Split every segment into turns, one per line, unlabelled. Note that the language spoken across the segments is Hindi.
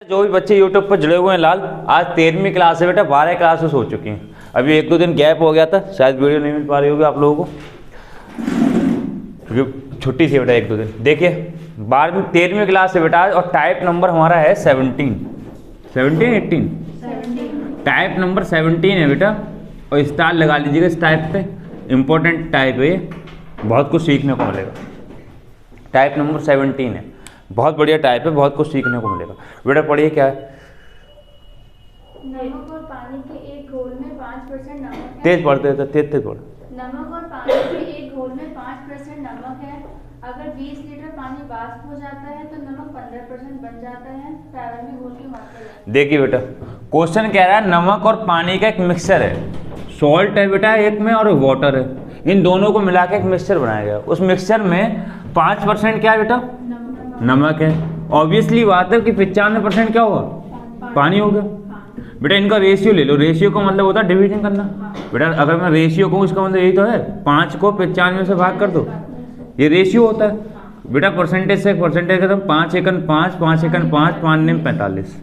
जो भी बच्चे यूट्यूब पर जुड़े हुए हैं लाल, आज 13वीं क्लास है बेटा, 12 क्लासेस हो चुकी हैं। अभी 1-2 दिन गैप हो गया था, शायद वीडियो नहीं मिल पा रही होगी आप लोगों को, क्योंकि छुट्टी थी बेटा 1-2 दिन। देखिए 13वीं क्लास है बेटा, और टाइप नंबर हमारा है 17, 18 टाइप नंबर 17 है बेटा, और स्टार लगा लीजिएगा इस टाइप पे, इम्पोर्टेंट टाइप है ये, बहुत कुछ सीखने को मिलेगा। टाइप नंबर 17 है, बहुत बढ़िया टाइप है, बहुत कुछ सीखने को मिलेगा। बेटा पढ़िए क्या है।
नमक और पानी के एक घोल में 5% नमक है।
तेज पढ़ते थे, तेज पढ़।
नमक और पानी के एक घोल में 5% नमक है। अगर 20 लीटर पानी वाष्प हो जाता है तो नमक 15% बन जाता है। प्रारंभिक घोल की मात्रा। देखिए बेटा
क्वेश्चन कह रहा है नमक और पानी का एक मिक्सचर है, सॉल्ट है बेटा एक में और वाटर है, इन दोनों को मिला के एक मिक्सचर बनाया गया। उस मिक्सचर में 5% क्या है बेटा, नमक है। ऑब्वियसली बात है कि 95% क्या होगा, पानी होगा। बेटा इनका रेशियो ले लो, रेशियो का मतलब होता है डिवीजन करना। बेटा अगर मैं रेशियो कहूँ इसका मतलब यही तो है, 5 को 95 से भाग कर दो, ये रेशियो होता है। बेटा परसेंटेज से परसेंटेज करता 5 एकन 5, 5 एकन 5, 5 नेम 45।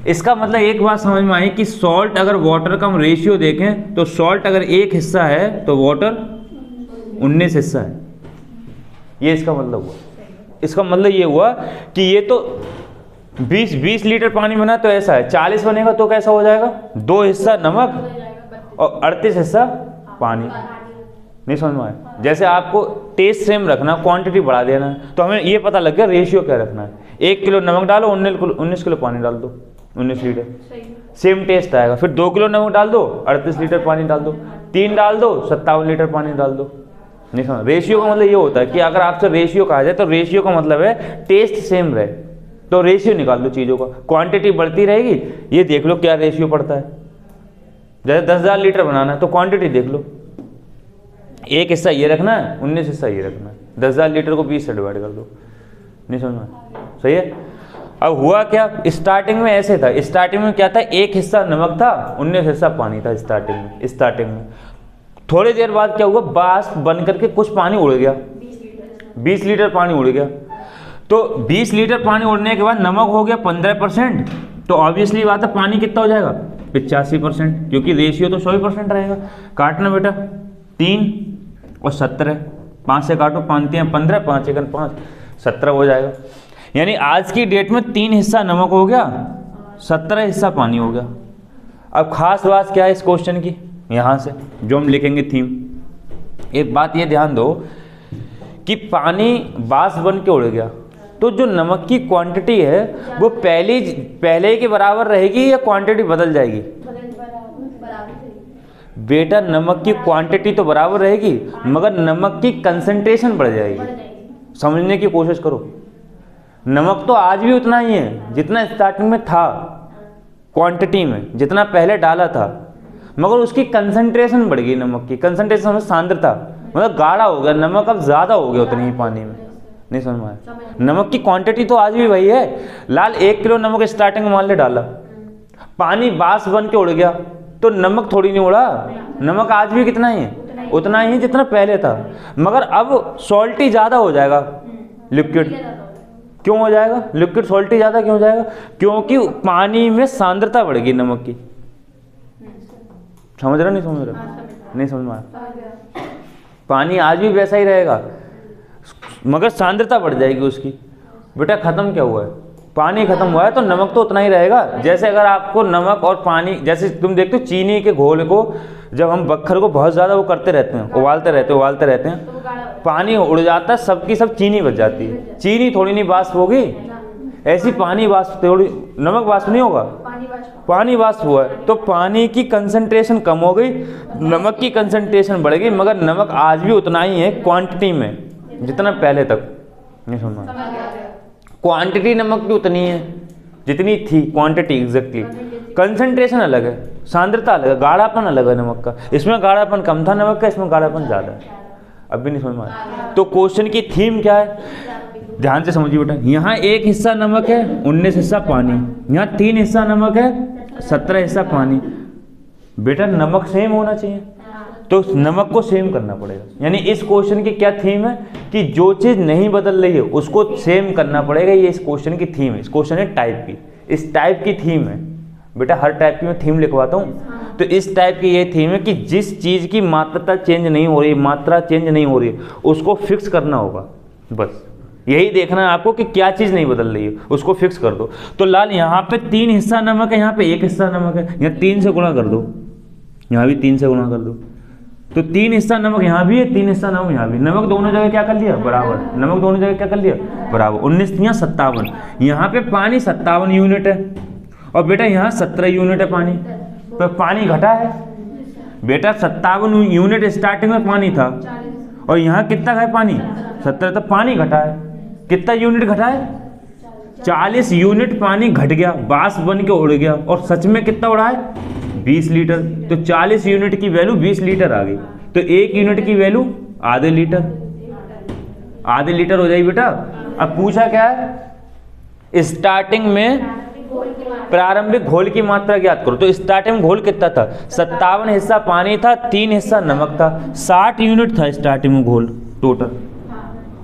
इसका मतलब एक बात समझ में आई कि सॉल्ट अगर वाटर का हम रेशियो देखें तो सॉल्ट अगर 1 हिस्सा है तो वाटर 19 हिस्सा है। ये इसका मतलब हुआ। इसका मतलब ये हुआ कि ये तो 20 लीटर पानी बना तो ऐसा है, 40 बनेगा तो कैसा हो जाएगा, 2 हिस्सा नमक और 38 हिस्सा पानी। नहीं समझ में आया। जैसे आपको टेस्ट सेम रखना, क्वांटिटी बढ़ा देना है, तो हमें ये पता लग गया रेशियो क्या रखना है। 1 किलो नमक डालो, 19 किलो पानी डाल दो, 19 लीटर सेम टेस्ट आएगा। फिर 2 किलो नमक डाल दो, 38 लीटर पानी डाल दो, 3 डाल दो, 57 लीटर पानी डाल दो। नहीं समझ। रेशियो का मतलब ये होता है कि अगर आपसे रेशियो कहा जाए तो रेशियो का मतलब है टेस्ट सेम रहे, तो रेशियो निकाल लो चीज़ों का। क्वांटिटी बढ़ती रहेगी, ये देख लो क्या रेशियो पड़ता है। जैसे 10,000 लीटर बनाना है तो क्वांटिटी देख लो, 1 हिस्सा ये रखना है, 19 हिस्सा ये रखना है। 10,000 लीटर को 20 से डिवाइड कर दो। नहीं समझ में, सही है। अब हुआ क्या, स्टार्टिंग में ऐसे था, स्टार्टिंग में क्या था, 1 हिस्सा नमक था, 19 हिस्सा पानी था स्टार्टिंग में। थोड़ी देर बाद क्या हुआ, वाष्प बन करके कुछ पानी उड़ गया, 20 लीटर पानी उड़ गया। तो 20 लीटर पानी उड़ने के बाद नमक हो गया 15%, तो ऑब्वियसली बात है पानी कितना हो जाएगा, 85%, क्योंकि रेशियो तो 100% रहेगा। काटना बेटा, 3 और 17, 5 से काटो, 5 3 15, 5 एकन 5, 17 हो जाएगा। यानी आज की डेट में 3 हिस्सा नमक हो गया, 17 हिस्सा पानी हो गया। अब खास बात क्या है इस क्वेश्चन की, यहाँ से जो हम लिखेंगे थीम, एक बात ये ध्यान दो कि पानी वाष्प बन के उड़ गया, तो जो नमक की क्वांटिटी है वो पहले के बराबर रहेगी या क्वांटिटी बदल जाएगी। बेटा नमक की क्वांटिटी तो बराबर रहेगी, मगर नमक की कंसंट्रेशन बढ़ जाएगी। समझने की कोशिश करो, नमक तो आज भी उतना ही है जितना स्टार्टिंग में था, क्वांटिटी में जितना पहले डाला था, मगर उसकी कंसंट्रेशन बढ़ गई। नमक की कंसंट्रेशन में सांद्रता, मतलब गाढ़ा हो गया नमक, अब ज्यादा हो गया उतनी ही पानी में। नहीं समझ में आया। नमक की क्वांटिटी तो आज भी वही है लाल, 1 किलो नमक स्टार्टिंग में मान ले डाला, पानी वाष्प बन के उड़ गया, तो नमक थोड़ी नहीं उड़ा, नमक आज भी कितना ही है, उतना ही जितना पहले था, मगर अब सॉल्टी ज्यादा हो जाएगा, लिक्विड क्यों हो जाएगा, लिक्विड सॉल्टी ज्यादा क्यों हो जाएगा, क्योंकि पानी में सांद्रता बढ़ गई नमक की। समझ रहा नहीं समझ रहा, नहीं समझ में आया। पानी आज भी वैसा ही रहेगा, मगर सांद्रता बढ़ जाएगी उसकी। बेटा खत्म क्या हुआ है, पानी खत्म हुआ है तो नमक तो उतना ही रहेगा। जैसे अगर आपको नमक और पानी, जैसे तुम देखते हो चीनी के घोल को, जब हम बक्खर को बहुत ज़्यादा वो करते रहते हैं, उबालते रहते हैं, पानी उड़ जाता है, सबकी सब चीनी बच जाती है। चीनी थोड़ी नहीं वाष्प होगी, ऐसी पानी वाष्प थोड़ी, नमक वाष्प नहीं होगा, पानी वाष्प हुआ है, तो पानी की कंसंट्रेशन कम हो गई, नमक की कंसंट्रेशन बढ़ गई, मगर नमक आज भी उतना ही है क्वांटिटी में जितना पहले तक। नहीं सुनना, क्वांटिटी नमक की उतनी है जितनी थी, क्वांटिटी एग्जैक्टली, कंसंट्रेशन अलग है, सांद्रता अलग है, गाढ़ापन अलग है नमक का। इसमें गाढ़ापन कम था नमक का, इसमें गाढ़ापन ज़्यादा है। अब भी नहीं समझ में आया। तो क्वेश्चन की थीम क्या है, ध्यान से समझिए बेटा। यहाँ 1 हिस्सा नमक है, 19 हिस्सा पानी, यहाँ 3 हिस्सा नमक है, 17 हिस्सा पानी। बेटा नमक सेम होना चाहिए, तो नमक को सेम करना पड़ेगा। यानी इस क्वेश्चन की क्या थीम है कि जो चीज़ नहीं बदल रही है उसको सेम करना पड़ेगा। ये इस क्वेश्चन की थीम है, इस क्वेश्चन है टाइप की। इस टाइप की थीम है बेटा, हर टाइप की मैं थीम लिखवाता हूँ। तो इस टाइप की ये थीम है कि जिस चीज़ की मात्रा चेंज नहीं हो रही, मात्रा चेंज नहीं हो रही है, उसको फिक्स करना होगा। बस यही देखना है आपको कि क्या चीज़ नहीं बदल रही है, उसको फिक्स कर दो। तो लाल यहाँ पे 3 हिस्सा नमक है, यहाँ पे 1 हिस्सा नमक है, यहाँ 3 से गुणा कर दो, यहाँ भी 3 से गुणा कर दो। तो 3 हिस्सा नमक यहाँ भी है, 3 हिस्सा नमक यहाँ भी। नमक दोनों जगह क्या कर लिया? बराबर। नमक दोनों जगह क्या कर लिया? बराबर। 19 या 57। यहाँ पे पानी 57 यूनिट है और बेटा यहाँ 17 यूनिट है पानी। तो पानी घटा है बेटा, 57 यूनिट स्टार्टिंग में पानी था और यहाँ कितना है पानी? 17। तो पानी घटा है, कितना यूनिट घटा है? 40 यूनिट पानी घट गया, बाष्प बन के उड़ गया। और सच में कितना उड़ा है? 20 लीटर। तो 40 यूनिट की वैल्यू 20 लीटर आ गई। तो 1 यूनिट की वैल्यू आधे लीटर, आधे लीटर हो जाएगी बेटा। अब पूछा क्या है? स्टार्टिंग में प्रारंभिक घोल की मात्रा ज्ञात करो। तो स्टार्टिंग में घोल कितना था? 57 हिस्सा पानी था, 3 हिस्सा नमक था, 60 यूनिट था स्टार्टिंग में घोल टोटल।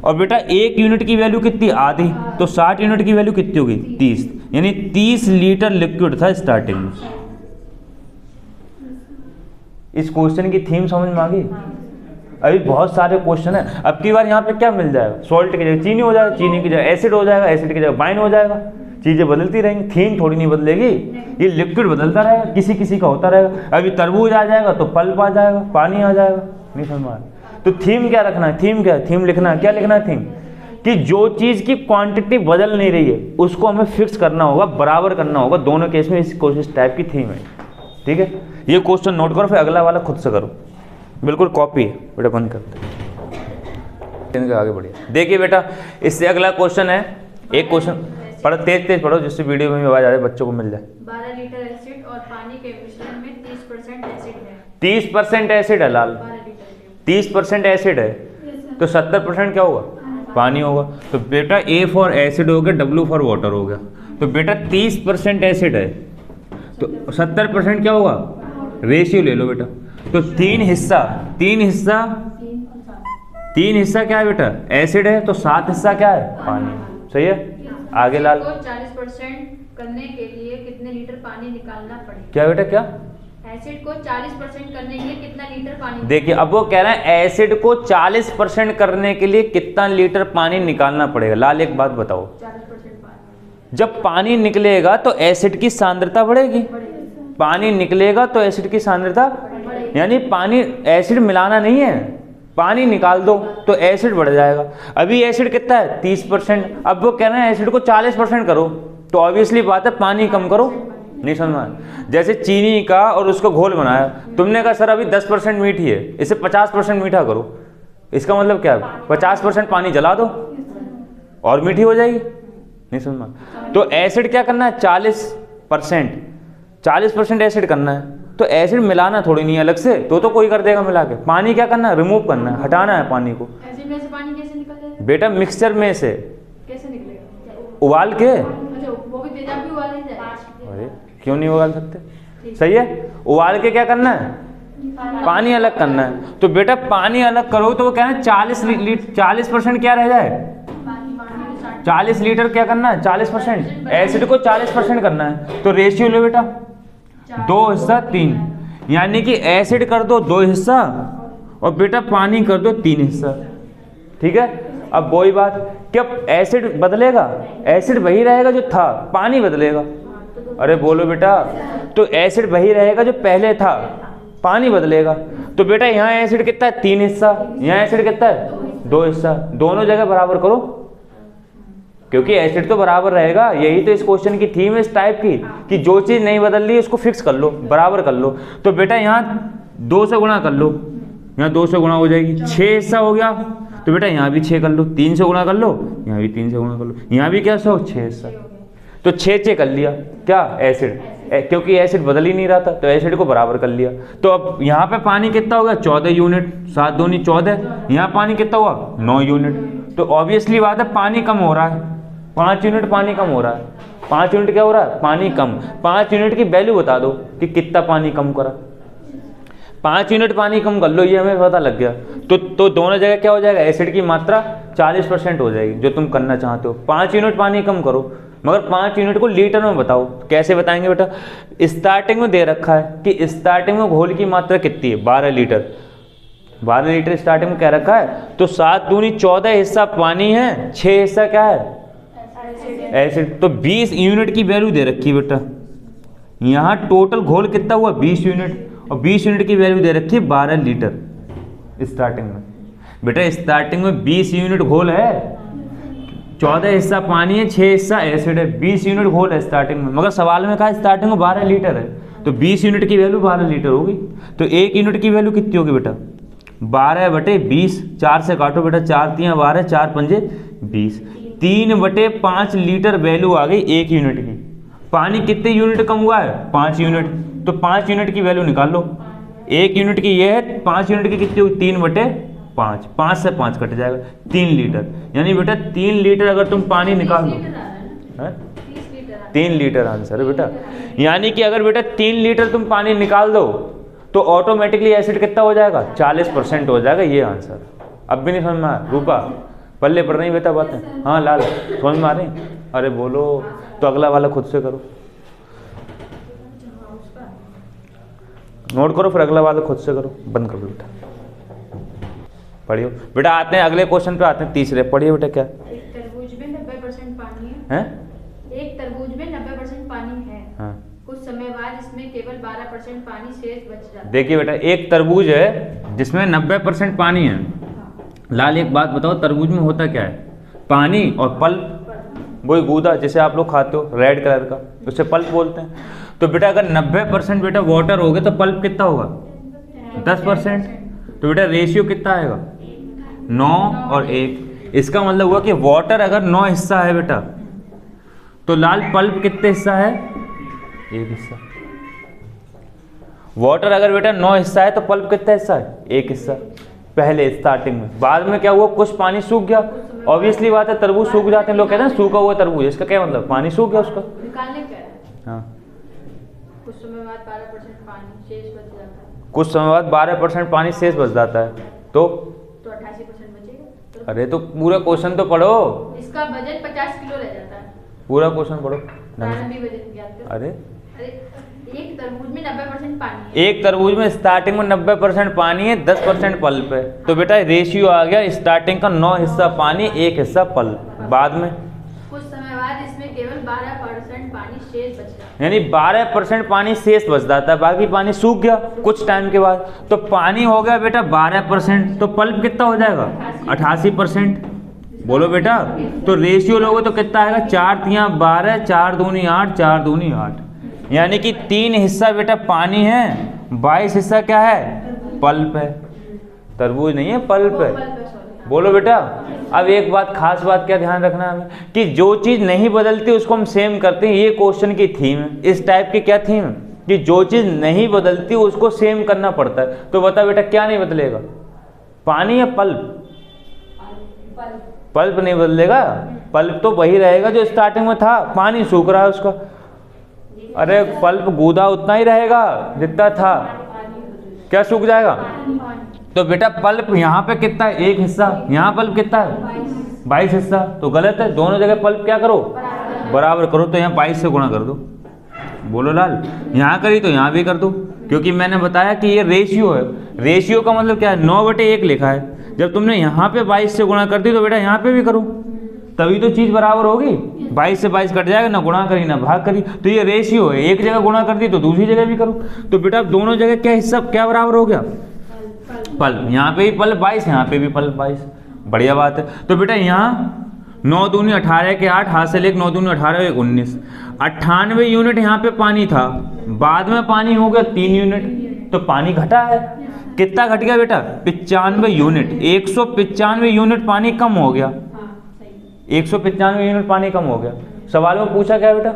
और बेटा 1 यूनिट की वैल्यू कितनी? आधी। तो 60 यूनिट की वैल्यू कितनी होगी? 30, यानी 30 लीटर लिक्विड था स्टार्टिंग में। इस क्वेश्चन की थीम समझ में आ गई? अभी बहुत सारे क्वेश्चन है। अब की बार यहाँ पे क्या मिल जाएगा? सॉल्ट की जगह चीनी हो जाएगा, चीनी की जगह एसिड हो जाएगा, एसिड की जगह वाइन हो जाएगा। चीजें बदलती रहेंगी, थीम थोड़ी नहीं बदलेगी। ये लिक्विड बदलता रहेगा, किसी किसी का होता रहेगा। अभी तरबूज आ जाएगा तो पल्प आ जाएगा, पानी आ जाएगा। नहीं समझ में आ रहा? तो थीम क्या रखना है? थीम क्या है? थीम लिखना है। क्या लिखना है? थीम कि जो चीज़ की क्वांटिटी बदल नहीं रही है उसको हमें फिक्स करना होगा, बराबर करना होगा। दोनों केस में इस टाइप की थीम है। ठीक है, ये क्वेश्चन नोट करो, फिर अगला वाला खुद से करो। बिल्कुल कॉपी है बेटा, बंद करते हैं, आगे बढ़िए। देखिए बेटा, इससे अगला क्वेश्चन है। एक क्वेश्चन पढ़ो, तेज तेज पढ़ो जिससे वीडियो में भी आवाज आ जाए, बच्चों को मिल जाए।
12 लीटर एसिड और पानी के मिश्रण में 30% एसिड है।
30% एसिड है लाल, 30% एसिड है। तो 70% क्या होगा? पानी होगा। तो बेटा A फॉर एसिड हो गया, W फॉर वाटर हो गया। तो बेटा 30% एसिड है तो 70% क्या होगा? रेशियो ले लो बेटा। तो 3 हिस्सा क्या है बेटा? एसिड है। तो 7 हिस्सा क्या है? पानी। सही है, आगे लाल।
40% करने के लिए कितने लीटर पानी निकालना पड़ेगा?
क्या बेटा? क्या?
एसिड को 40% करने के लिए कितना लीटर पानी?
देखिए, अब वो कह रहे हैं एसिड को 40% करने के लिए कितना लीटर पानी निकालना पड़ेगा। लाल एक बात बताओ,
40% पानी।
जब पानी निकलेगा तो एसिड की सांद्रता बढ़ेगी। पानी निकलेगा तो एसिड की सांद्रता, यानी पानी, एसिड मिलाना नहीं है, पानी निकाल दो तो एसिड बढ़ जाएगा। अभी एसिड कितना है? 30%। अब वो कह रहे हैं एसिड को 40% करो, तो ऑब्वियसली बात है पानी कम करो। नहीं समझ में? जैसे चीनी का और उसको घोल बनाया, तुमने कहा सर अभी 10% मीठी है, इसे 50% मीठा करो। इसका मतलब क्या है? 50% पानी जला दो और मीठी हो जाएगी। नहीं समझ में? तो एसिड क्या करना है? 40% एसिड करना है। तो एसिड मिलाना थोड़ी नहीं है अलग से, तो कोई कर देगा मिला के। पानी क्या करना है? रिमूव करना है, हटाना है पानी को।
एसिड में से पानी कैसे निकल जाएगा
बेटा? मिक्सचर में से
कैसे निकलेगा?
उबाल के।
अच्छा, वो भी तेजाब भी उबाल ही जाए।
अरे क्यों नहीं उबाल सकते? सही है, उबाल के क्या करना है? पानी अलग करना है। तो बेटा पानी अलग करो तो वो क्या है? 40% क्या रह जाए? 40 लीटर क्या करना है? 40%। एसिड को 40% करना है। तो रेशियो लो बेटा, 2 हिस्सा 3, यानी कि एसिड कर दो 2 हिस्सा और बेटा पानी कर दो 3 हिस्सा। ठीक है, अब वही बात, क्या एसिड बदलेगा? एसिड वही रहेगा जो था, पानी बदलेगा। अरे बोलो बेटा, तो एसिड वही रहेगा जो पहले था, पानी बदलेगा। तो बेटा यहाँ एसिड कितना है? 3 हिस्सा, यहाँ एसिड कितना है? 2 हिस्सा। दोनों जगह बराबर करो, क्योंकि एसिड तो बराबर रहेगा। यही तो इस क्वेश्चन की थीम है, इस टाइप की, कि जो चीज़ नहीं बदल रही उसको फिक्स कर लो, बराबर कर लो। तो बेटा यहाँ 2 से गुणा कर लो, यहाँ 2 से गुणा हो जाएगी, 6 हिस्सा हो गया। तो बेटा यहाँ भी 6 कर लो, 3 से गुणा कर लो, यहाँ भी 3 से गुणा कर लो, यहाँ भी क्या 6 हिस्सा। तो 6 कर लिया क्या? एसिड, क्योंकि एसिड बदल ही नहीं रहा था तो एसिड को बराबर कर लिया। तो अब यहाँ पे पानी कितना हो गया? 14 यूनिट, 7 दूनी 14। यहाँ पानी कितना हुआ? 9 यूनिट। तो ऑब्वियसली बात है पानी कम हो रहा है, 5 यूनिट पानी कम हो रहा है। 5 यूनिट क्या हो रहा है? पानी कम। 5 यूनिट की वैल्यू बता दो कि कितना पानी कम करा। 5 यूनिट पानी कम कर लो, ये हमें पता लग गया। तो दोनों जगह क्या हो जाएगा? एसिड की मात्रा 40% हो जाएगी, जो तुम करना चाहते हो। 5 यूनिट पानी कम करो, मगर 5 यूनिट को लीटर में बताओ। कैसे बताएंगे बेटा? स्टार्टिंग में दे रखा है कि स्टार्टिंग में घोल की मात्रा कितनी है, 12 लीटर। 12 लीटर स्टार्टिंग में कह रखा है, तो 7 दूनी 14 हिस्सा पानी है, 6 हिस्सा क्या है, एसिड। तो 20 यूनिट की वैल्यू दे रखी है बेटा। यहाँ टोटल घोल कितना हुआ, 20 यूनिट, और 20 यूनिट की वैल्यू दे रखी है 12 लीटर स्टार्टिंग में। बेटा स्टार्टिंग में 20 यूनिट घोल है, 14 हिस्सा पानी है, 6 हिस्सा एसिड है, 20 यूनिट घोल है स्टार्टिंग में। मगर सवाल में कहा स्टार्टिंग में 12 लीटर है, तो 20 यूनिट की वैल्यू 12 लीटर होगी। तो 1 यूनिट की वैल्यू कितनी होगी बेटा, 12/20। 4 से काटो बेटा, 4 × 12, 4 × 5 = 20। 3/5 लीटर वैल्यू आ गई 1 यूनिट की। पानी कितने यूनिट कम हुआ है, 5 यूनिट। तो 5 यूनिट की वैल्यू निकाल लो। 1 यूनिट की ये है, 5 यूनिट की कितनी होगी, 3/5। 5 से 5 कट जाएगा, 3 लीटर। यानी बेटा 3 लीटर अगर तुम पानी निकाल दो, 3 लीटर आंसर है बेटा। यानी कि अगर बेटा 3 लीटर तुम पानी निकाल दो तो ऑटोमेटिकली एसिड कितना हो जाएगा, 40% हो जाएगा। ये आंसर। अब भी नहीं समझ में आ रहा? रूपा पल्ले पड़ रही बेटा बातें? हाँ लाल समझ में आ रही? अरे बोलो, तो अगला वाला खुद से करो, नोट करो, फिर अगला वाला खुद से करो। बंद करो बेटा, पढ़ियो बेटा। आते हैं अगले क्वेश्चन पे, आते हैं तीसरे। पढ़िए बेटा। क्या?
एक तरबूज में 90% पानी है। एक तरबूज में 90% पानी है। हाँ। कुछ समय बाद इसमें केवल 12% पानी शेष बच जाता है। देखिए बेटा, एक तरबूज है जिसमें 90% पानी है। लाल एक बात बताओ, तरबूज में होता क्या है, पानी और पल्प, वही गूदा जिसे आप लोग खाते हो रेड कलर का, उसे पल्प बोलते हैं। तो बेटा अगर 90% बेटा वाटर हो गया तो पल्प कितना होगा, 10%। तो बेटा रेशियो कितना आएगा, 9 और 1। इसका मतलब हुआ कि वाटर अगर 9 हिस्सा है बेटा, तो लाल पल्प कितने हिस्सा है, 1 हिस्सा। वाटर अगर बेटा 9 हिस्सा है तो पल्प कितना हिस्सा है, 1 हिस्सा। पहले स्टार्टिंग में, बाद में क्या हुआ, कुछ पानी सूख गया। ऑब्वियसली बात है, तरबूज सूख जाते हैं, लोग कहते हैं सूखा हुआ तरबूज, इसका क्या मतलब, पानी सूख गया उसका। निकालने क्या है?
हाँ,
कुछ समय बाद 12% पानी शेष बच जाता है।
कुछ समय बाद 12% पानी शेष बच जाता है, तो
88% बचेगा।
अरे तो पूरा क्वेश्चन तो पढ़ो।
इसका वजन 50 किलो रह जाता है।
पूरा क्वेश्चन पढ़ो।
प्रारंभिक वजन ज्ञात करो।
अरे
एक तरबूज में 90% पानी है।
एक तरबूज में स्टार्टिंग में 90% पानी है, 10% पल्प है। तो बेटा रेशियो आ गया, स्टार्टिंग का 9 हिस्सा पानी, 1 हिस्सा पल्प। बाद में
कुछ समय बाद इसमें केवल 12% पानी शेष बच जाता है।
यानी 12% पानी शेष बच जाता है, बाकी पानी सूख गया कुछ टाइम के बाद। तो पानी हो गया बेटा 12%, तो पल्प कितना हो जाएगा, 88%। बोलो बेटा, तो रेशियो लोगे तो कितना आएगा, 4 × 12, 4 दूनी 8, 4 दूनी 8। यानी कि 3 हिस्सा बेटा पानी है, 22 हिस्सा क्या है, पल्प है। तरबूज नहीं है, पल्प है। बोलो बेटा। अब एक बात, खास बात क्या ध्यान रखना है कि जो चीज़ नहीं बदलती उसको हम सेम करते हैं। ये क्वेश्चन की थीम है, इस टाइप की क्या थीम है कि जो चीज़ नहीं बदलती उसको सेम करना पड़ता है। तो बता बेटा क्या नहीं बदलेगा, पानी या पल्प? पल्प नहीं बदलेगा, पल्प तो वही रहेगा जो स्टार्टिंग में था। पानी सूख रहा है उसका, अरे पल्प गूदा उतना ही रहेगा जितना था, क्या सूख जाएगा। तो बेटा पल्प यहाँ पे कितना है, 1 हिस्सा, यहाँ पल्प कितना है, 22 हिस्सा। तो गलत है, दोनों जगह पल्प क्या करो, बराबर करो। तो यहाँ 22 से गुणा कर दो। बोलो लाल, यहाँ करी तो यहाँ भी कर दो, क्योंकि मैंने बताया कि ये रेशियो है। रेशियो का मतलब क्या है, 9/1 लिखा है। जब तुमने यहाँ पे 22 से गुणा कर दी तो बेटा यहाँ पे भी करो, तभी तो चीज़ बराबर होगी। 22 से 22 कट जाएगा, ना गुणा करी ना भाग करी। तो ये रेशियो है, एक जगह गुणा कर दी तो दूसरी जगह भी करो। तो बेटा दोनों जगह क्या हिस्सा क्या बराबर हो गया, पल्प। यहाँ पे भी पल्प 22, यहाँ पे भी पल्प 22। बढ़िया बात है। तो बेटा यहाँ 9 दूनी 18 के 8, हाथ से लेके 9 दूनी 18 1 19, 98 यूनिट यहाँ पे पानी था, बाद में पानी हो गया 3 यूनिट। तो पानी घटा है, कितना घट गया बेटा, 95 यूनिट। 195 यूनिट पानी कम हो गया, 195 यूनिट पानी कम हो गया। सवाल में पूछा क्या बेटा,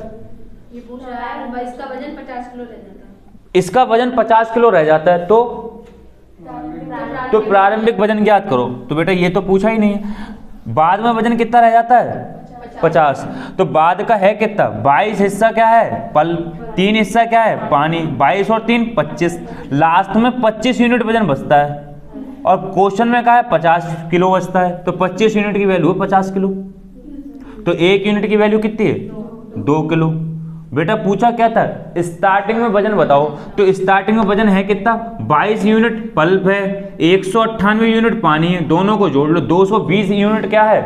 ये पूछा है इसका वजन 50 किलो रह जाता है।
इसका वजन 50 किलो रह जाता है, तो प्रारंभिक वजन ज्ञात करो। तो बेटा ये तो पूछा ही नहीं है। बाद में वजन कितना रह जाता है, 50। तो बाद का है कितना, 22 हिस्सा क्या है, पल्प, 3 हिस्सा क्या है, पानी। 22 और 3 25, लास्ट में 25 यूनिट वजन बचता है। और क्वेश्चन में कहा है 50 किलो बचता है, तो 25 यूनिट की वैल्यू है 50 किलो। तो 1 यूनिट की वैल्यू कितनी है, 2 किलो। बेटा पूछा क्या था, स्टार्टिंग में वजन बताओ, तो स्टार्टिंग में वजन है कितना, 22 यूनिट पल्प है, 198 यूनिट पानी है, दोनों को जोड़ लो, 220 यूनिट क्या है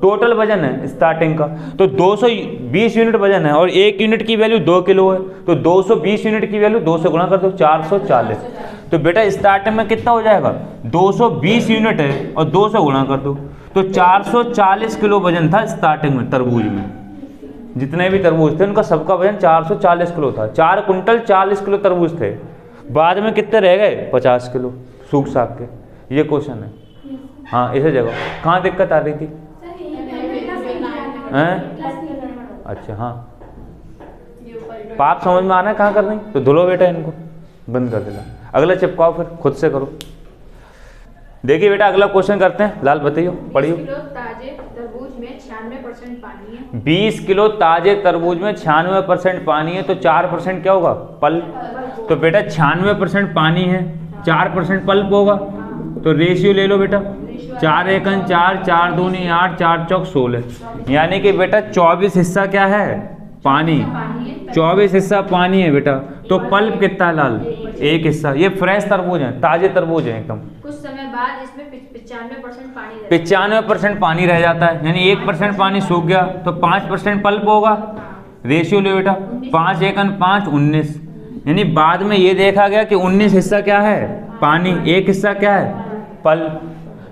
टोटल वजन है स्टार्टिंग का। तो 220 यूनिट वजन है और 1 यूनिट की वैल्यू 2 किलो है, तो 220 यूनिट की वैल्यू 2 से गुणा कर दो, 440। तो बेटा स्टार्टिंग में कितना हो जाएगा, 220 यूनिट है और 2 से गुणा कर दो, तो 440 किलो वजन था स्टार्टिंग में तरबूज में। जितने भी तरबूज थे उनका सबका वजन 440 किलो था। 4 कुंटल 40 किलो तरबूज थे, बाद में कितने रह गए 50 किलो सूख साख के। ये क्वेश्चन है। हाँ इसे जगह कहाँ दिक्कत आ रही थी हैं? अच्छा हाँ पाप समझ में आ रहा है कहाँ कर रही, तो धुलो बेटा इनको बंद कर देना, अगला चिपकाओ फिर खुद से करो। देखिए बेटा अगला क्वेश्चन करते हैं, लाल बताइए पढ़िए।
20 किलो ताजे तरबूज में 96% पानी है।
20 किलो ताजे तरबूज में 96% पानी है, तो 4% क्या होगा पल्प। तो बेटा 96% पानी है, 4% पल्प होगा, तो रेशियो ले लो बेटा, 4 एकन 4, 4 दूनी 8, 4 चौक 16, यानी कि बेटा 24 हिस्सा क्या है पानी, 24 हिस्सा पानी है बेटा। तो पल्प कितना है लाल, 1 हिस्सा। ये फ्रेश तरबूज है, ताजे तरबूज है एकदम।
कुछ समय बाद इसमें 95% पानी रहता है।
95% पानी रह जाता है, यानी 1% पानी सूख गया, तो 5% पल्प होगा। रेशियो ले बेटा, 5 एकन 5 19, यानी बाद में ये देखा गया कि 19 हिस्सा क्या है पानी, 1 हिस्सा क्या है पल्प।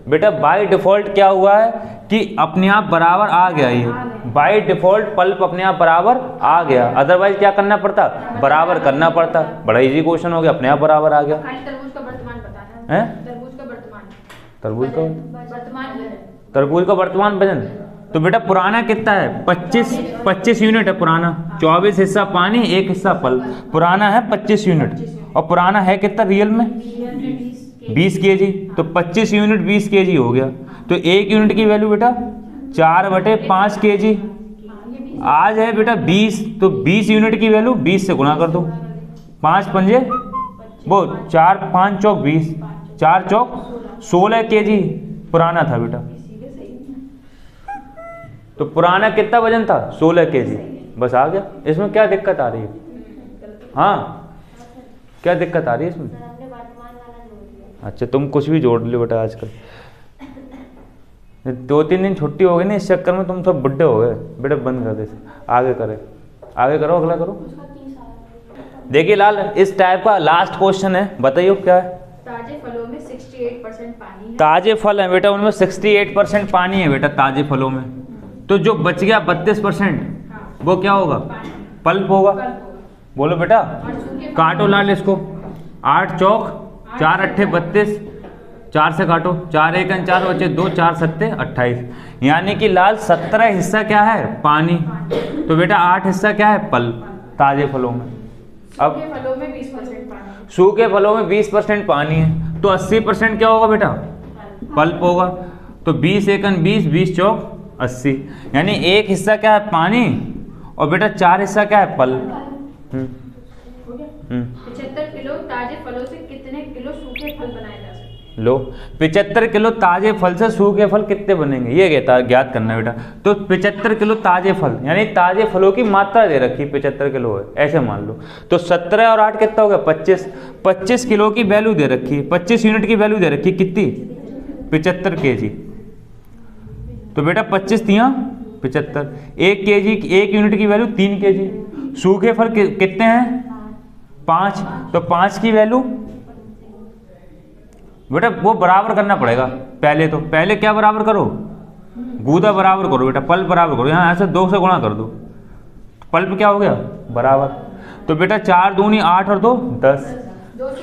बेटा बाय डिफॉल्ट क्या हुआ है कि अपने आप बराबर आ गया, ये बाय डिफॉल्ट पल्प अपने आप बराबर आ गया, अदरवाइज क्या करना पड़ता, बराबर करना पड़ता। बड़ा इजी क्वेश्चन हो गया, अपने आप बराबर आ गया।
तरबूज का वर्तमान बताना है, तरबूज का वर्तमान,
तरबूज का
वर्तमान,
तरबूज का वर्तमान वजन, तो बेटा पुराना कितना है 25 यूनिट है पुराना, 24 हिस्सा पानी 1 हिस्सा पल्प, पुराना है 25 यूनिट, और पुराना है कितना रियल में 20 kg, तो 25 यूनिट 20 kg हो गया, तो 1 यूनिट की वैल्यू बेटा 4/5 kg। आज है बेटा 20, तो 20 यूनिट की वैल्यू 20 से गुणा कर दो, 5 पंजे वो 4 5 चौक 20, 4 चौक 16 kg पुराना था बेटा। तो पुराना कितना वजन था 16 kg, बस आ गया। इसमें क्या दिक्कत आ रही है, हाँ क्या दिक्कत आ रही है इसमें? अच्छा तुम कुछ भी जोड़ लो बेटा, आजकल 2-3 दिन छुट्टी हो गई ना, इस चक्कर में तुम सब बुढ़े हो गए बेटा। बंद कर दे, आगे करे, आगे करो, अगला करो। देखिए लाल इस टाइप का लास्ट क्वेश्चन है, बताइए क्या है।
ताजे फलों में 68% पानी है।
ताजे फल है बेटा, उनमें 68% पानी है बेटा ताजे फलों में, तो जो बच गया 32% वो क्या होगा पल्प होगा। बोलो बेटा, काटो लाल इसको, 8 चौक 4 अट्ठे 32, 4 से काटो, 4 एकन 4 बचे 2, 4 सत्ते 28, यानी कि लाल 17 हिस्सा क्या है पानी, तो बेटा 8 हिस्सा क्या है पल्प ताजे फलों में। अब
फलों में 20% पानी,
सूखे फलों में 20% पानी है, तो 80% क्या होगा बेटा पल्प होगा। तो 20 एकन 20, 20 चौक 80, यानी 1 हिस्सा क्या है पानी और बेटा 4 हिस्सा क्या है पल्प।
75 किलो ताजे फलों से कितने किलो सूखे फल बनाए जा सकते हैं?
लो 75 किलो ताजे फल से सूखे फल कितने बनेंगे, ये ज्ञात करना है बेटा। तो 75 किलो ताजे फल, यानी ताजे फलों की मात्रा दे रखी 75 किलो है, ऐसे मान लो। तो 17 और 8 कितना हो गया 25, 25 किलो की वैल्यू दे रखी है, 25 यूनिट की वैल्यू दे रखी है कितनी 75 kg। तो बेटा 25 तियाँ 75, 1 kg 1 यूनिट की वैल्यू 3 kg। सूखे फल कितने हैं 5, तो 5 की वैल्यू बेटा वो बराबर करना पड़ेगा पहले। तो पहले क्या बराबर करो, गूदा बराबर करो बेटा, पल्प बराबर करो, यहाँ ऐसे 2 से गुणा कर दो, पल्प क्या हो गया बराबर। तो बेटा 4 दूनी 8 और 2 10,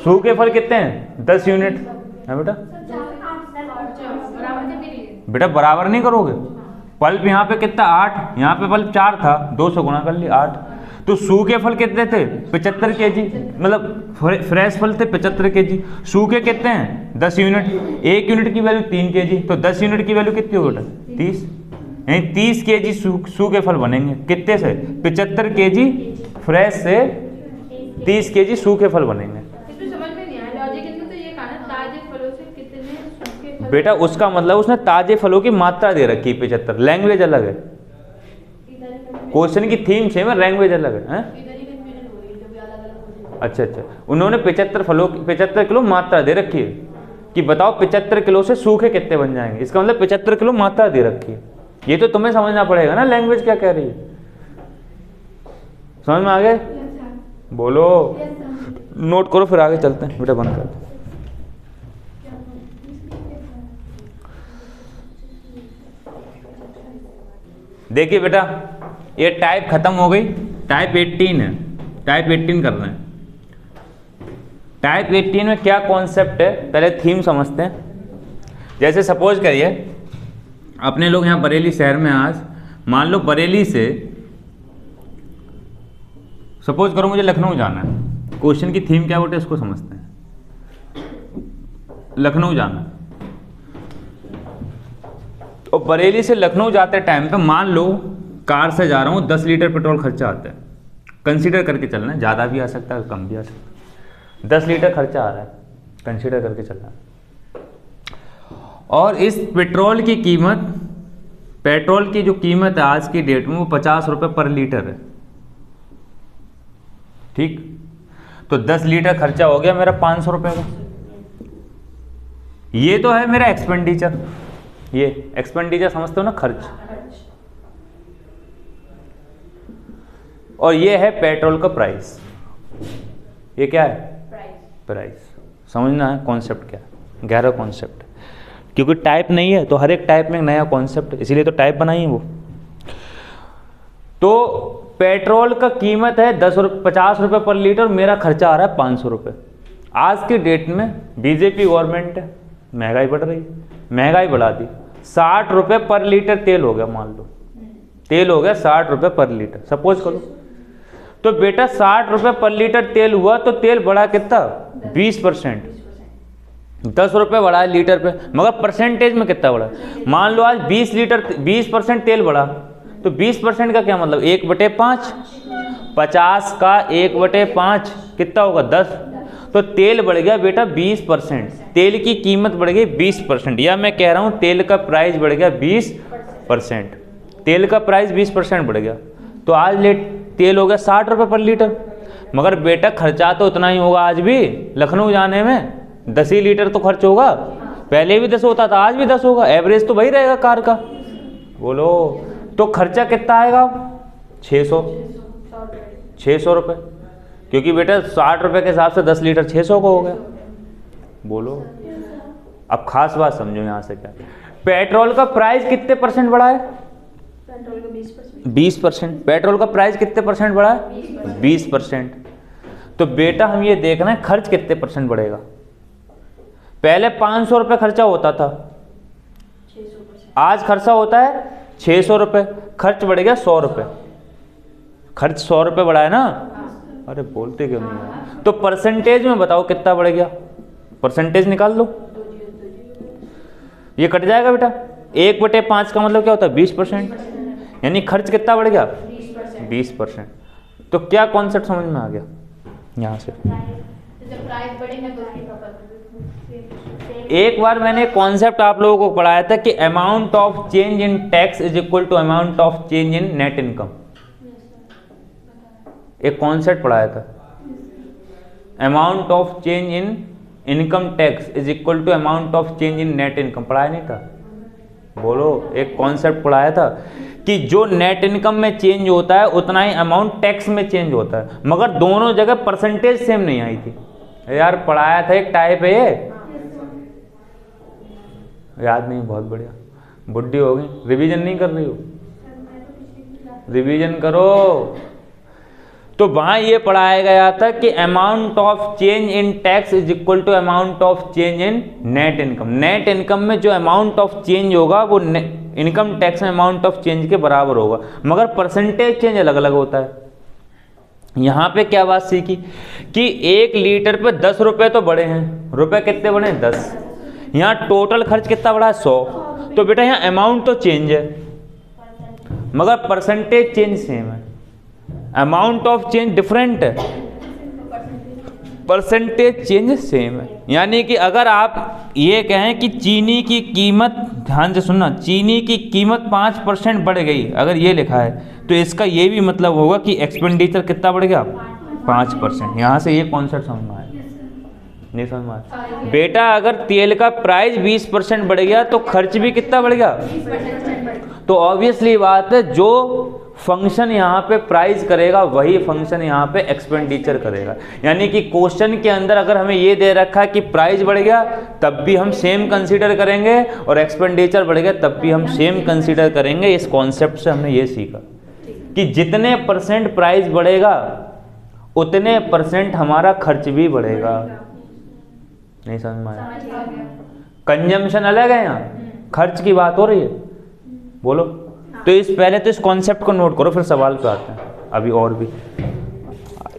सूखे फल कितने हैं 10 यूनिट है बेटा। बेटा बराबर नहीं करोगे, पल्प यहाँ पे कितना 8, यहाँ पे पल्प 4 था, 2 से गुणा कर लिया 8। तो सूखे फल कितने थे 75 kg, मतलब फ्रेश फल थे 75 kg, सूखे कितने हैं 10 यूनिट, 1 यूनिट की वैल्यू 3 kg, तो 10 यूनिट की वैल्यू कितनी होगी बेटा 30, यानी 30 kg सूखे फल बनेंगे कितने से 75 kg फ्रेश से 30 kg सूखे फल बनेंगे।
समझ में नहीं आया लॉजिक, इसमें तो ये कहा ना ताजे फलों से कितने सूखे फल।
बेटा उसका मतलब उसने ताजे फलों की मात्रा दे रखी है 75, लैंग्वेज अलग है। क्वेश्चन की थीम सेम है, लैंग्वेज अलग है, हैं? अच्छा अच्छा, उन्होंने 75 किलो मात्रा दे रखी है कि बताओ 75 किलो से सूखे कितने बन जाएंगे, इसका मतलब 75 किलो मात्रा दे रखी है। ये तो तुम्हें समझना पड़ेगा ना लैंग्वेज क्या कह रही है। समझ में आ गए? बोलो, नोट करो फिर आगे चलते हैं। बेटा बंद कर। देखिए बेटा, ये टाइप खत्म हो गई, टाइप 18 है, टाइप 18 कर रहे हैं। टाइप 18 में क्या कॉन्सेप्ट है, पहले थीम समझते हैं। जैसे सपोज करिए अपने लोग यहाँ बरेली शहर में, आज मान लो बरेली से सपोज करो मुझे लखनऊ जाना है। क्वेश्चन की थीम क्या बोलते हैं इसको समझते हैं। लखनऊ जाना है, तो बरेली से लखनऊ जाते टाइम पे मान लो कार से जा रहा हूँ, 10 लीटर पेट्रोल खर्चा आता है। कंसीडर करके चलना है, ज़्यादा भी आ सकता है कम भी आ सकता है। 10 लीटर खर्चा आ रहा है, कंसीडर करके चलना है। और इस पेट्रोल की कीमत, पेट्रोल की जो कीमत है आज की डेट में वो 50 रुपये पर लीटर है। ठीक, तो 10 लीटर खर्चा हो गया मेरा 500 रुपये का। ये तो है मेरा एक्सपेंडिचर, ये एक्सपेंडिचर समझते हो ना, खर्च। और ये है पेट्रोल का प्राइस। ये क्या है? प्राइस। समझना है कॉन्सेप्ट क्या है, गहरा कॉन्सेप्ट। क्योंकि टाइप नहीं है तो हर एक टाइप में एक नया कॉन्सेप्ट, इसीलिए तो टाइप बनाई है वो। तो पेट्रोल का कीमत है 50 रुपये पर लीटर, मेरा खर्चा आ रहा है 500 रुपये। आज की डेट में बीजेपी गवर्नमेंट है, महंगाई बढ़ रही है, महंगाई बढ़ा दी, 60 रुपये पर लीटर तेल हो गया। मान लो तेल हो गया 60 रुपये पर लीटर, सपोज करो। तो बेटा 60 रुपये पर लीटर तेल हुआ तो तेल बढ़ा कितना? 20%। 10 रुपये बढ़ा है लीटर पे, मगर परसेंटेज में कितना बढ़ा? मान लो आज 20% तेल बढ़ा, तो 20% का क्या मतलब? 1/5। 50 का 1/5 कितना होगा? 10। तो तेल बढ़ गया बेटा 20%, तेल की कीमत बढ़ गई 20%, या मैं कह रहा हूँ तेल का प्राइस बढ़ गया 20%। तेल का प्राइस 20% बढ़ गया, तो आज तेल हो गया 60 रुपये पर लीटर। मगर बेटा खर्चा तो उतना ही होगा आज भी, लखनऊ जाने में 10 ही लीटर तो खर्च होगा। पहले भी 10 होता था, आज भी 10 होगा, एवरेज तो वही रहेगा कार का। बोलो, तो खर्चा कितना आएगा? 600 रुपये, क्योंकि बेटा 60 रुपये के हिसाब से 10 लीटर 600 को हो गया। बोलो, अब खास बात समझो यहाँ से क्या, पेट्रोल का प्राइस कितने परसेंट बढ़ा है? पेट्रोल का 20%। पेट्रोल का प्राइस कितने परसेंट बढ़ा है? 20%। तो बेटा हम ये देखना है खर्च कितने परसेंट बढ़ेगा। पहले 500 रुपये खर्चा होता था, आज खर्चा होता है 600 रुपये, खर्च बढ़ गया 100 रुपये। खर्च 100 रुपये बढ़ा है ना? अरे बोलते क्यों नहीं? तो परसेंटेज में बताओ कितना बढ़ गया? परसेंटेज निकाल लो, ये कट जाएगा बेटा। 1/5 का मतलब क्या होता है? 20%, यानी खर्च कितना बढ़ गया? 20%। तो क्या कॉन्सेप्ट समझ में आ गया यहाँ से? एक बार मैंने कॉन्सेप्ट आप लोगों को पढ़ाया था कि amount of change in tax is equal to amount of change in net income. एक कॉन्सेप्ट पढ़ाया था, amount of change in income tax is equal to amount of change in net income. पढ़ाया नहीं था? बोलो, एक कॉन्सेप्ट पढ़ाया था कि जो नेट इनकम में चेंज होता है उतना ही अमाउंट टैक्स में चेंज होता है, मगर दोनों जगह परसेंटेज सेम नहीं आई थी। यार पढ़ाया था, एक टाइप है ये, याद नहीं? बहुत बढ़िया, बुढ़ी हो गई, रिवीजन नहीं कर रही हो? रिवीजन करो। तो वहां ये पढ़ाया गया था कि amount of change in tax is equal to amount of change in net income. नेट इनकम में जो अमाउंट ऑफ चेंज होगा वो इनकम टैक्स में अमाउंट ऑफ चेंज के बराबर होगा, मगर परसेंटेज चेंज अलग अलग होता है। यहाँ पे क्या बात सीखी कि 1 लीटर पे 10 रुपये तो बढ़े हैं, रुपए कितने बढ़े हैं? 10। यहाँ टोटल खर्च कितना बढ़ा है? 100। तो बेटा यहाँ अमाउंट तो चेंज है मगर परसेंटेज चेंज सेम है। अमाउंट ऑफ चेंज डिफरेंट है, परसेंटेज चेंज सेम है। यानी कि अगर आप ये कहें कि चीनी की कीमत, ध्यान से सुनना, चीनी की कीमत 5% बढ़ गई, अगर ये लिखा है तो इसका ये भी मतलब होगा कि एक्सपेंडिचर कितना बढ़ गया 5%। यहाँ से ये कॉन्सेप्ट समझ में आया? नहीं समझ में आया? बेटा अगर तेल का प्राइस 20% बढ़ गया तो खर्च भी कितना बढ़ गया? तो ऑब्वियसली बात है, जो फंक्शन यहाँ पे प्राइस करेगा वही फंक्शन यहाँ पे एक्सपेंडिचर करेगा। यानी कि क्वेश्चन के अंदर अगर हमें ये दे रखा है कि प्राइस बढ़ गया तब भी हम सेम कंसीडर करेंगे, और एक्सपेंडिचर बढ़ गया तब भी हम सेम कंसीडर करेंगे। इस कॉन्सेप्ट से हमने ये सीखा कि जितने % प्राइस बढ़ेगा उतने % हमारा खर्च भी बढ़ेगा। नहीं समझ में आया? कंजम्पशन अलग है, यहाँ खर्च की बात हो रही है। बोलो। तो पहले तो इस कॉन्सेप्ट को नोट करो, फिर सवाल पे आते हैं। अभी और भी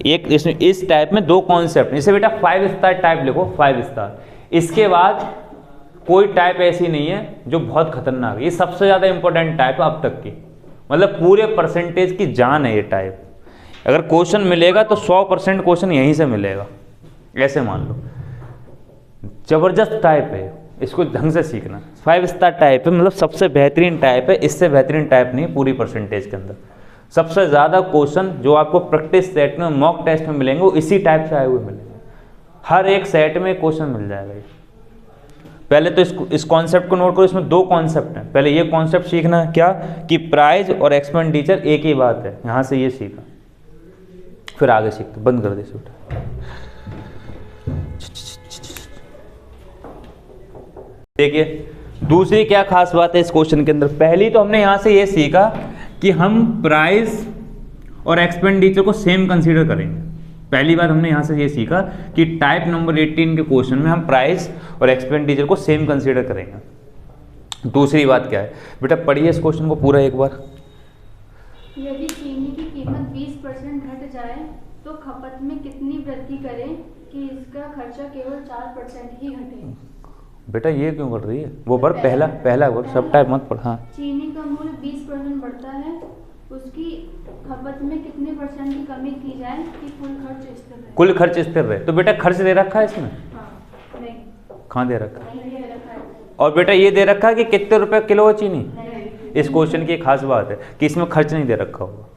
एक इस टाइप में 2 कॉन्सेप्ट, इसे बेटा 5 स्टार टाइप लिखो, 5 स्टार। इसके बाद कोई टाइप ऐसी नहीं है जो बहुत खतरनाक है, ये सबसे ज़्यादा इंपॉर्टेंट टाइप है अब तक की, मतलब पूरे परसेंटेज की जान है ये टाइप। अगर क्वेश्चन मिलेगा तो 100% क्वेश्चन यहीं से मिलेगा, ऐसे मान लो। जबरदस्त टाइप है, इसको ढंग से सीखना। 5 स्टार टाइप है, मतलब सबसे बेहतरीन टाइप है, इससे बेहतरीन टाइप नहीं है पूरी परसेंटेज के अंदर। सबसे ज़्यादा क्वेश्चन जो आपको प्रैक्टिस सेट में, मॉक टेस्ट में मिलेंगे, वो इसी टाइप से आए हुए मिलेंगे। हर एक सेट में क्वेश्चन मिल जाएगा। पहले तो इस कॉन्सेप्ट को नोट करो, इसमें 2 कॉन्सेप्ट हैं। पहले ये कॉन्सेप्ट सीखना है क्या कि प्राइस और एक्सपेंडिचर एक ही बात है, यहाँ से ये सीखा, फिर आगे सीखते। बंद कर दे बेटा। देखिए दूसरी क्या खास बात है इस क्वेश्चन के अंदर। पहली तो हमने यहाँ से ये सीखा कि हम प्राइस और एक्सपेंडिचर को सेम कंसीडर करेंगे। पहली बार हमने यहाँ से ये सीखा कि टाइप नंबर 18 के क्वेश्चन में हम प्राइस और एक्सपेंडिचर को सेम कंसीडर करेंगे। दूसरी बात क्या है बेटा, पढ़िए इस क्वेश्चन को पूरा एक बार।
यदि चीनी की कीमत 20% घट जाए तो खपत में कितनी वृद्धि करें कि इसका खर्चा केवल 4% ही घटे?
बेटा ये क्यों बढ़ रही है? वो बढ़ पहला वर्ड, सब टाइप मत पढ़। हाँ,
चीनी का मूल्य 20% बढ़ता है, उसकी खपत में कितने % की कमी की जाए कि कुल खर्च स्थिर रहे?
कुल खर्च स्थिर रहे। तो बेटा खर्च दे रखा है इसमें?
हाँ, नहीं।
कहाँ दे रखा है?
नहीं दे रखा है।
और बेटा ये दे रखा है कि कितने रुपए किलो है चीनी?
नहीं।
इस क्वेश्चन की एक खास बात है कि इसमें खर्च नहीं दे रखा होगा।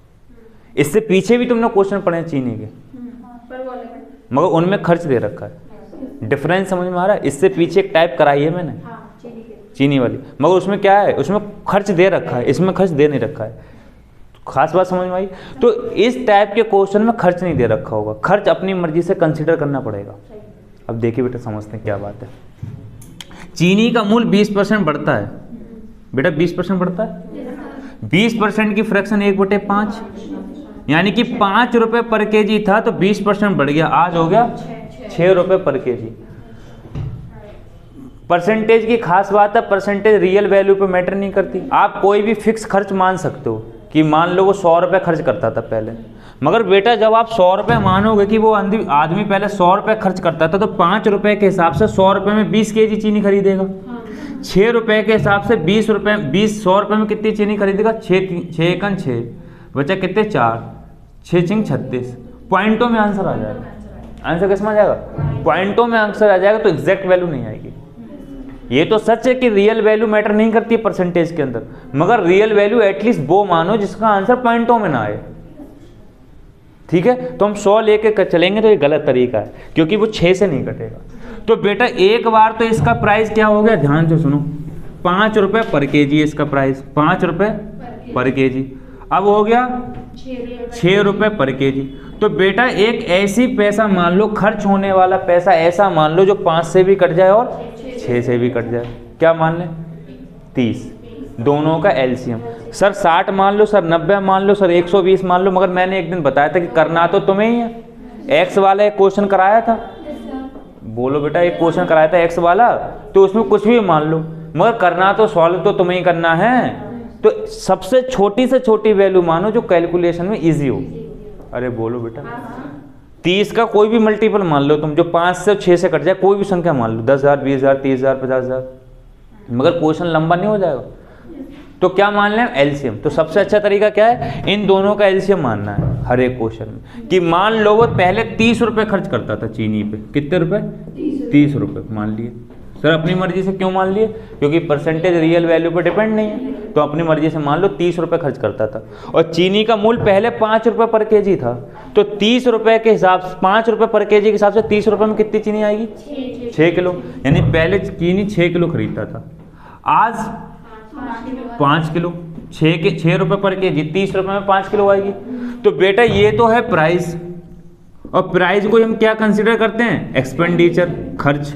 इससे पीछे भी तुमने क्वेश्चन पढ़े हैं चीनी के,
पर वो अलग है।
मगर उनमें खर्च दे रखा है। डिफरेंस समझ में आ रहा है? इससे पीछे एक टाइप कराई है मैंने, चीनी वाली, मगर उसमें क्या है, उसमें खर्च दे रखा है, इसमें खर्च दे नहीं रखा है। खास बात समझ में आई? तो इस टाइप के क्वेश्चन में खर्च नहीं दे रखा होगा, खर्च अपनी मर्जी से कंसीडर करना पड़ेगा। अब देखिए बेटा समझते हैं क्या बात है। चीनी का मूल्य 20% बढ़ता है। बेटा 20% बढ़ता है, 20% की फ्रैक्शन 1/5, यानी कि 5 रुपए पर केजी था तो 20% बढ़ गया, आज हो गया 6 रुपए पर केजी। परसेंटेज की खास बात है, परसेंटेज रियल वैल्यू पे मैटर नहीं करती। आप कोई भी फिक्स खर्च मान सकते हो कि मान लो वो 100 रुपये खर्च करता था पहले, मगर बेटा जब आप 100 रुपये मानोगे कि वो आदमी पहले 100 रुपये खर्च करता था, तो 5 रुपये के हिसाब से 100 रुपये में 20 केजी चीनी खरीदेगा। 6 रुपये के हिसाब से 20 रुपये 100 रुपये में कितनी चीनी खरीदेगा? 6 बचा कितने? 4, 6 × 36। पॉइंटों में आंसर आ जाएगा। आंसर किस में आ जाएगा? पॉइंटों में आंसर आ जाएगा, तो एग्जैक्ट वैल्यू नहीं आएगी। ये तो सच है कि रियल वैल्यू मैटर नहीं करती है परसेंटेज के अंदर, मगर रियल वैल्यू एटलीस्ट वो मानो जिसका आंसर पॉइंटों में ना आए। ठीक है, तो हम 100 लेके चलेंगे तो ये गलत तरीका है, क्योंकि वो 6 से नहीं कटेगा। तो बेटा एक बार तो इसका प्राइस क्या हो गया, ध्यान से सुनो, 5 रुपये पर केजी इसका प्राइस, 5 रुपये पर केजी। अब हो गया 6 रुपये पर केजी। तो बेटा एक ऐसी पैसा मान लो, खर्च होने वाला पैसा ऐसा मान लो जो 5 से भी कट जाए और 6 से भी कट जाए। क्या मान लें? 30। दोनों का एलसीएम। सर 60 मान लो, सर 90 मान लो, सर 120 मान लो, मगर मैंने एक दिन बताया था कि करना तो तुम्हें ही है। एक्स वाला एक क्वेश्चन कराया था, बोलो बेटा, एक क्वेश्चन कराया था एक्स वाला, तो उसमें कुछ भी मान लो, मगर करना तो सॉल्व तो तुम्हें ही करना है। तो सबसे छोटी से छोटी वैल्यू मानो जो कैलकुलेशन में इजी हो। अरे बोलो बेटा, 30 का कोई भी मल्टीपल मान लो तुम, जो 5 से 6 से कट जाए, कोई भी संख्या मान लो, 10,000, 20,000, 30,000, 50,000, मगर क्वेश्चन लंबा नहीं हो जाएगा। तो क्या मान लें? एलसीएम। तो सबसे अच्छा तरीका क्या है? इन दोनों का एलसीएम मानना है हर एक क्वेश्चन में। कि मान लो वो पहले 30 रुपये खर्च करता था चीनी पे, कितने रुपए? 30 रुपये मान लिए। सर अपनी मर्जी से क्यों मान लिए? क्योंकि परसेंटेज रियल वैल्यू पर डिपेंड नहीं है, तो अपनी मर्जी से मान लो 30 रुपये खर्च करता था और चीनी का मूल्य पहले 5 रुपये पर केजी था, तो 30 रुपये के हिसाब से 5 रुपये पर केजी के हिसाब से 30 रुपये में कितनी चीनी आएगी? 6 किलो। यानी पहले चीनी 6 किलो खरीदता था, आज 5 किलो। 6 रुपये पर केजी, 30 रुपये में 5 किलो आएगी। तो बेटा ये तो है प्राइस, और प्राइस को हम क्या कंसिडर करते हैं? एक्सपेंडिचर, खर्च।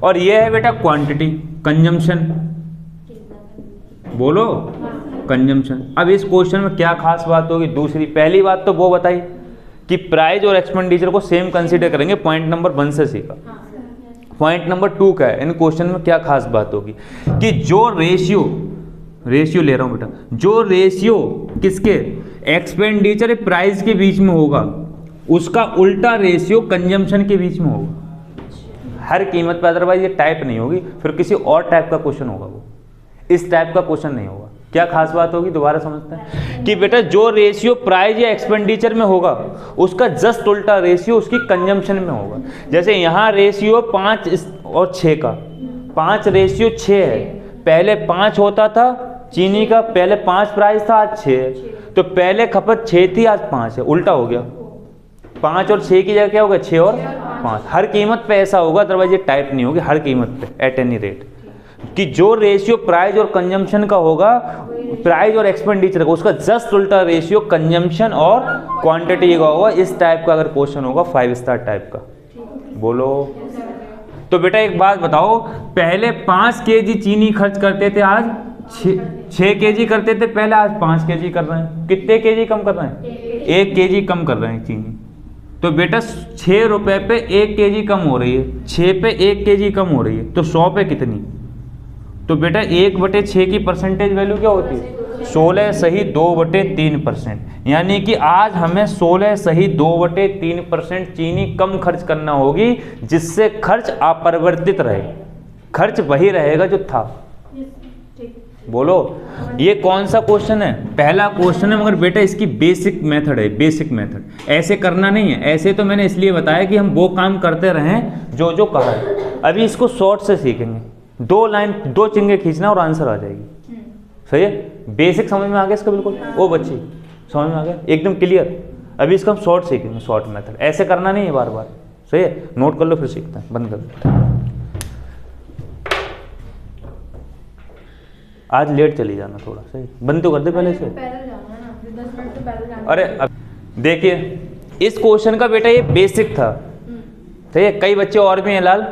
और ये है बेटा क्वांटिटी, कंजम्पशन। बोलो कंजम्पशन। अब इस क्वेश्चन में क्या खास बात होगी? दूसरी, पहली बात तो वो बताई कि प्राइस और एक्सपेंडिचर को सेम कंसीडर करेंगे, पॉइंट नंबर 1 से सीखा। पॉइंट नंबर 2 का है, इन क्वेश्चन में क्या खास बात होगी कि जो रेशियो ले रहा हूं बेटा, जो रेशियो किसके? एक्सपेंडिचर प्राइस के बीच में होगा, उसका उल्टा रेशियो कंजम्पशन के बीच में होगा हर कीमत पर। अदरवाइज ये टाइप नहीं होगी, फिर किसी और टाइप का क्वेश्चन होगा, वो इस टाइप का क्वेश्चन नहीं होगा। क्या खास बात होगी? दोबारा समझते हैं कि बेटा जो रेशियो प्राइस या एक्सपेंडिचर में होगा, उसका जस्ट उल्टा रेशियो उसकी कंजम्पशन में होगा। जैसे यहाँ रेशियो 5 और 6 का, 5 रेशियो 6 है। पहले 5 होता था चीनी का, पहले 5 प्राइस था, आज 6 है। तो पहले खपत 6 थी, आज 5 है, उल्टा हो गया। 5 और 6 की जगह क्या होगा? 6 और 5। हर कीमत पे ऐसा होगा, अदरवाइज ये टाइप नहीं होगी हर कीमत पे एट एनी रेट। कि जो रेशियो प्राइस और कंजम्पशन का होगा, प्राइस और एक्सपेंडिचर का, उसका जस्ट उल्टा रेशियो कंजम्पशन और क्वांटिटी का होगा। इस टाइप का अगर क्वेश्चन होगा 5 स्टार टाइप का। बोलो। तो बेटा एक बात बताओ, पहले 5 केजी चीनी खर्च करते थे, आज 6 केजी करते थे पहले, आज 5 केजी कर रहे हैं। कितने केजी कम कर रहे हैं? 1 केजी कम कर रहे हैं चीनी। तो बेटा 6 रुपए पे 1 केजी कम हो रही है, 6 पे 1 केजी कम हो रही है, तो 100 पे कितनी? तो बेटा 1/6 की परसेंटेज वैल्यू क्या होती है? 16 सही 2/3%। यानी कि आज हमें 16 सही 2/3% चीनी कम खर्च करना होगी, जिससे खर्च अपरिवर्तित रहे, खर्च वही रहेगा जो था। बोलो, ये कौन सा क्वेश्चन है? पहला क्वेश्चन है, मगर बेटा इसकी बेसिक मेथड है, बेसिक मेथड। ऐसे करना नहीं है, ऐसे तो मैंने इसलिए बताया कि हम वो काम करते रहें जो कहा है। अभी इसको शॉर्ट से सीखेंगे, 2 लाइन 2 चिंगे खींचना और आंसर आ जाएगी। सही है? बेसिक समझ में आ गया इसका? बिल्कुल। ओ बच्ची समझ में आ गया, एकदम क्लियर। अभी इसको हम शॉर्ट सीखेंगे, शॉर्ट मेथड। ऐसे करना नहीं है बार बार। सही है? नोट कर लो, फिर सीखते हैं। बंद कर दो। आज लेट चली जाना थोड़ा। सही, बंद तो कर दे पहले से। अरे अब देखिए, इस क्वेश्चन का बेटा ये बेसिक था। सही है? कई बच्चे और भी हैं लाल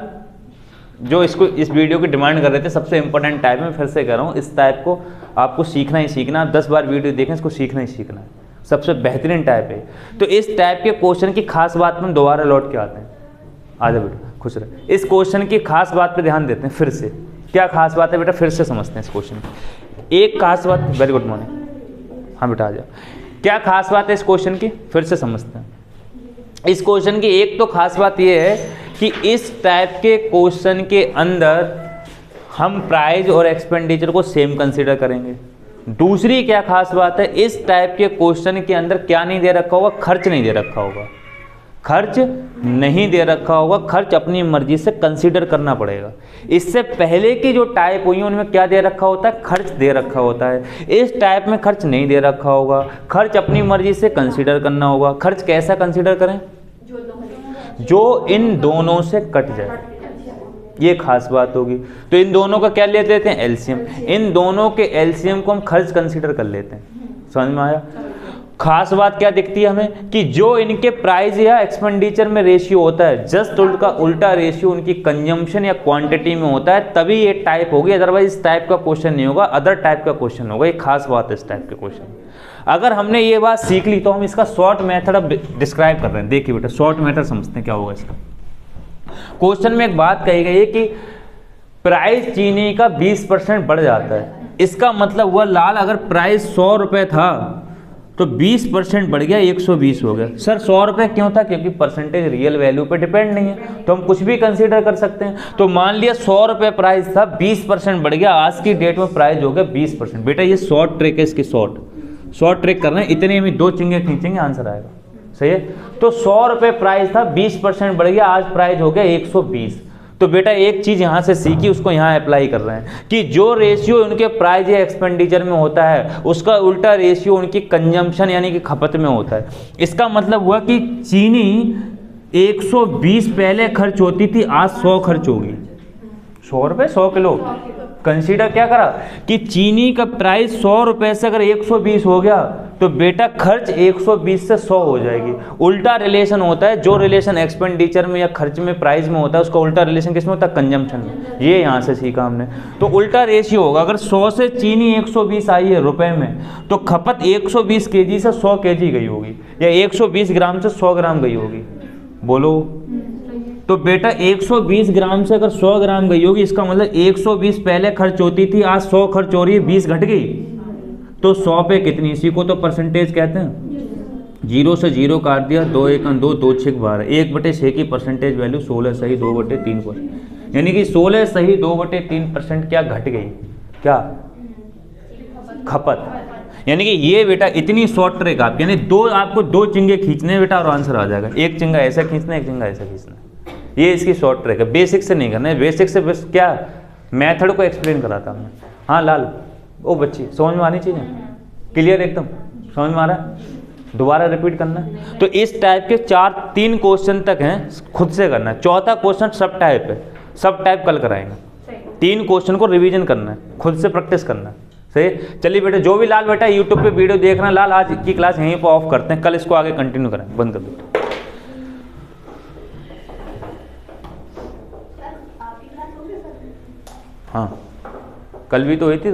जो इसको, इस वीडियो की डिमांड कर रहे थे। सबसे इंपॉर्टेंट टाइप में फिर से कह रहा हूँ, इस टाइप को आपको सीखना ही सीखना। 10 बार वीडियो देखें, इसको सीखना ही सीखना है। सबसे बेहतरीन टाइप है। तो इस टाइप के क्वेश्चन की खास बात में दोबारा लौट के आते हैं। आजा बेटा, खुश रहे। इस क्वेश्चन की खास बात पे ध्यान देते हैं फिर से। क्या खास बात है बेटा? फिर से समझते हैं इस क्वेश्चन की। एक खास बात, वेरी गुड मॉर्निंग। हाँ बेटा आ जाओ। क्या खास बात है इस क्वेश्चन की? फिर से समझते हैं। इस क्वेश्चन की एक तो खास बात यह है कि इस टाइप के क्वेश्चन के अंदर हम प्राइस और एक्सपेंडिचर को सेम कंसीडर करेंगे। दूसरी क्या खास बात है, इस टाइप के क्वेश्चन के अंदर क्या नहीं दे रखा होगा? खर्च नहीं दे रखा होगा। खर्च नहीं दे रखा होगा, खर्च अपनी मर्जी से कंसीडर करना पड़ेगा। इससे पहले की जो टाइप हुई है उनमें क्या दे रखा होता है? खर्च दे रखा होता है। इस टाइप में खर्च नहीं दे रखा होगा, खर्च अपनी मर्जी से कंसीडर करना होगा। खर्च कैसा कंसीडर करें? जो इन दोनों से कट जाए, ये खास बात होगी। तो इन दोनों का क्या ले लेते हैं? एलसीएम। इन दोनों के एलसीएम को हम खर्च कंसीडर कर लेते हैं। समझ में आया? खास बात क्या दिखती है हमें कि जो इनके प्राइस या एक्सपेंडिचर में रेशियो होता है, जस्ट उल्टा रेशियो उनकी कंजम्पशन या क्वांटिटी में होता है, तभी ये टाइप होगी। अदरवाइज इस टाइप का क्वेश्चन नहीं होगा, अदर टाइप का क्वेश्चन होगा। ये खास बात है इस टाइप के क्वेश्चन। अगर हमने ये बात सीख ली तो हम इसका शॉर्ट मेथड अब डिस्क्राइब कर रहे हैं। देखिए बेटा, शॉर्ट मेथड समझते हैं क्या होगा इसका। क्वेश्चन में एक बात कही गई है कि प्राइस चीनी का 20% बढ़ जाता है। इसका मतलब हुआ लाल, अगर प्राइस 100 रुपये था तो 20% बढ़ गया, 120 हो गया। सर 100 रुपये क्यों था? क्योंकि परसेंटेज रियल वैल्यू पे डिपेंड नहीं है, तो हम कुछ भी कंसीडर कर सकते हैं। तो मान लिया 100 रुपये प्राइस था, 20% बढ़ गया, आज की डेट में प्राइस हो गया 20%। बेटा ये शॉर्ट ट्रिक है, इसकी शॉर्ट ट्रिक करना है। इतने में 2 चिंगे खींचेंगे, आंसर आएगा। सही है? तो 100 रुपये प्राइस था, 20% बढ़ गया, आज प्राइस हो गया 120। तो बेटा एक चीज़ यहाँ से सीखी, उसको यहाँ अप्लाई कर रहे हैं कि जो रेशियो उनके प्राइस या एक्सपेंडिचर में होता है उसका उल्टा रेशियो उनकी कंजम्पशन यानी कि खपत में होता है। इसका मतलब हुआ कि चीनी 120 पहले खर्च होती थी, आज 100 खर्च होगी। 100 रुपये 100 किलो। कंसीडर क्या करा कि चीनी का प्राइस 100 रुपये से अगर 120 हो गया तो बेटा खर्च 120 से 100 हो जाएगी। उल्टा रिलेशन होता है, जो रिलेशन एक्सपेंडिचर में या खर्च में प्राइस में होता है उसका उल्टा रिलेशन किस में होता है? कंजम्पशन में। ये यहाँ से सीखा हमने। तो उल्टा रेशियो होगा, अगर 100 से चीनी 120 आई है रुपए में तो खपत 120 केजी से 100 केजी गई होगी, या 120 ग्राम से 100 ग्राम गई होगी। बोलो। तो बेटा 120 ग्राम से अगर 100 ग्राम गई होगी, इसका मतलब 120 पहले खर्च होती थी, आज 100 खर्च हो रही है, 20 घट गई। तो 100 पे कितनी? इसी को तो परसेंटेज कहते हैं। 0 से 0 काट दिया, 2 1 2 2 6 12, 1/6 की परसेंटेज वैल्यू 16 सही 2/3%, यानी कि 16 सही 2/3% क्या घट गई? क्या? खपत। यानी कि ये बेटा इतनी शॉर्ट ट्रिक आप, यानी आपको दो चिंगे खींचने बेटा और आंसर आ जाएगा। एक चिंगा ऐसा खींचना, एक चिंगा ऐसा खींचना। ये इसकी शॉर्ट ट्रिक है, बेसिक से नहीं करना है। बेसिक से बस क्या मेथड को एक्सप्लेन कराता हमने। हाँ लाल, ओ बच्ची समझ में आनी चाहिए, क्लियर एकदम समझ में आ रहा है? दोबारा रिपीट करना है। तो इस टाइप के 3 क्वेश्चन तक हैं, खुद से करना है। चौथा क्वेश्चन सब टाइप है, सब टाइप कल कराएंगे। 3 क्वेश्चन को रिवीजन करना है, खुद से प्रैक्टिस करना है। सही। चलिए बेटा, जो भी लाल बेटा यूट्यूब पे वीडियो देख रहे हैं, लाल आज की क्लास यहीं पर ऑफ करते हैं, कल इसको आगे कंटिन्यू करें। बंद कर दो। हाँ कल भी तो हुई थी।